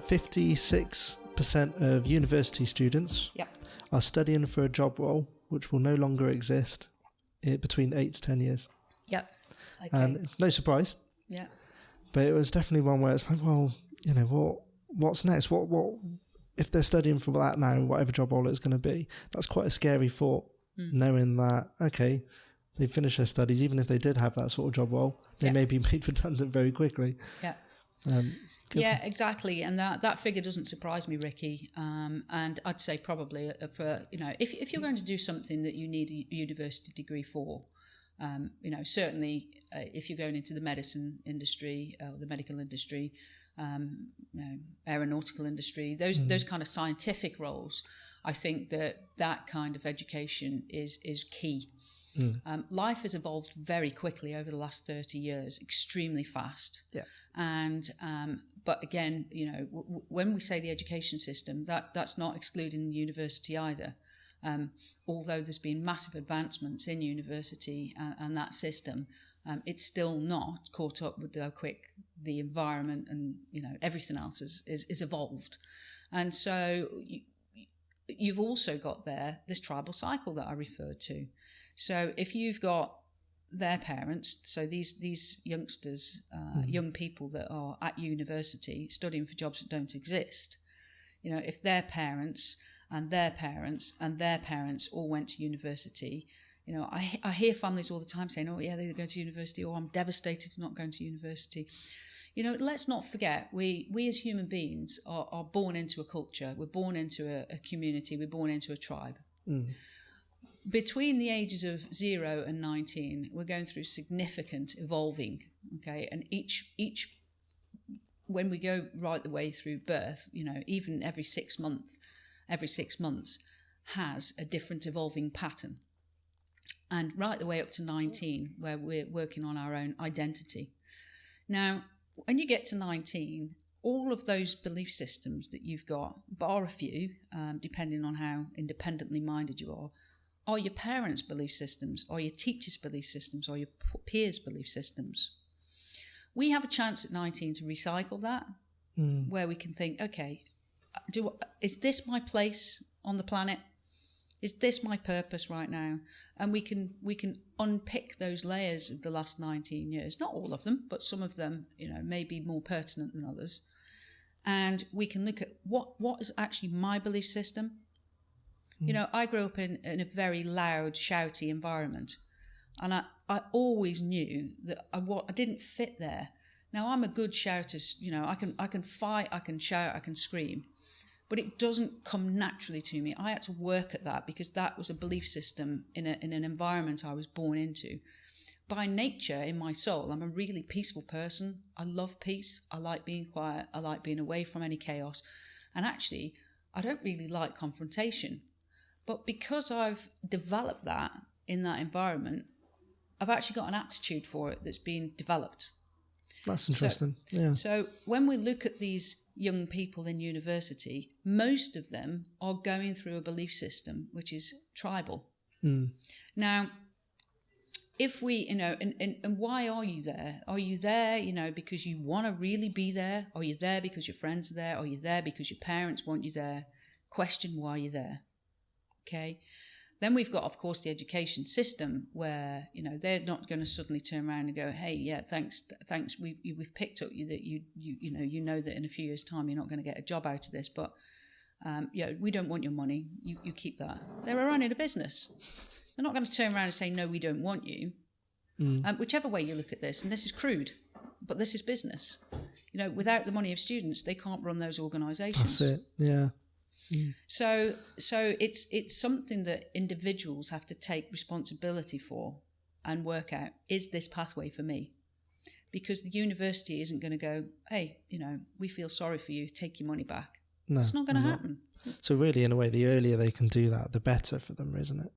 56% of university students are studying for a job role which will no longer exist between 8 to 10 years. Yep. Okay. And no surprise. Yeah. But it was definitely one where it's like, well, you know, what's next? What if they're studying for that now, whatever job role it's going to be? That's quite a scary thought, knowing that, okay, they finish their studies, even if they did have that sort of job role, they may be made redundant very quickly. Yeah. Yeah, exactly. And that figure doesn't surprise me, Ricki. And I'd say probably for, you know, if you're going to do something that you need a university degree for, you know, certainly if you're going into the medicine industry, the medical industry, you know, aeronautical industry, those kind of scientific roles, I think that kind of education is key. Life has evolved very quickly over the last 30 years, extremely fast. Yeah. And but again, you know, when we say the education system, that's not excluding the university either. Although there's been massive advancements in university and that system, it's still not caught up with how quick the environment and, you know, everything else is evolved. And so you've also got there this tribal cycle that I referred to. So if you've got their parents, so these youngsters, young people that are at university studying for jobs that don't exist, you know, if their parents and their parents and their parents all went to university, you know, I hear families all the time saying, oh yeah, they go to university, or I'm devastated to not going to university. You know, let's not forget, we as human beings are born into a culture, we're born into a community, we're born into a tribe. Between the ages of 0 and 19, we're going through significant evolving, okay? And each when we go right the way through birth, you know, even every 6 months has a different evolving pattern. And right the way up to 19, where we're working on our own identity. Now, when you get to 19, all of those belief systems that you've got, bar a few, depending on how independently minded you are your parents' belief systems, or your teachers' belief systems, or your peers' belief systems. We have a chance at 19 to recycle that, where we can think, okay, is this my place on the planet? Is this my purpose right now? And we can unpick those layers of the last 19 years. Not all of them, but some of them, you know, may be more pertinent than others. And we can look at what is actually my belief system. You know, I grew up in a very loud, shouty environment. And I always knew that I didn't fit there. Now, I'm a good shouter, you know, I can fight, I can shout, I can scream. But it doesn't come naturally to me. I had to work at that because that was a belief system in an environment I was born into. By nature, in my soul, I'm a really peaceful person. I love peace. I like being quiet. I like being away from any chaos. And actually, I don't really like confrontation. But because I've developed that in that environment, I've actually got an aptitude for it that's been developed. That's interesting. So when we look at these young people in university, most of them are going through a belief system which is tribal. Now, if we, you know, and why are you there? Are you there, you know, because you want to really be there? Are you there because your friends are there? Are you there because your parents want you there? Question why you're there. Okay. Then we've got, of course, the education system where, you know, they're not going to suddenly turn around and go, hey, yeah, thanks, we've picked up that you know that in a few years' time you're not going to get a job out of this, but yeah, we don't want your money. You keep that. They're running a business. They're not going to turn around and say, no, we don't want you. Whichever way you look at this, and this is crude, but this is business. You know, without the money of students, they can't run those organisations. That's it. Yeah. So it's something that individuals have to take responsibility for and work out, is this pathway for me? Because the university isn't going to go, hey, you know, we feel sorry for you, take your money back. No, it's not going to happen. So really, in a way, the earlier they can do that, the better for them, isn't it?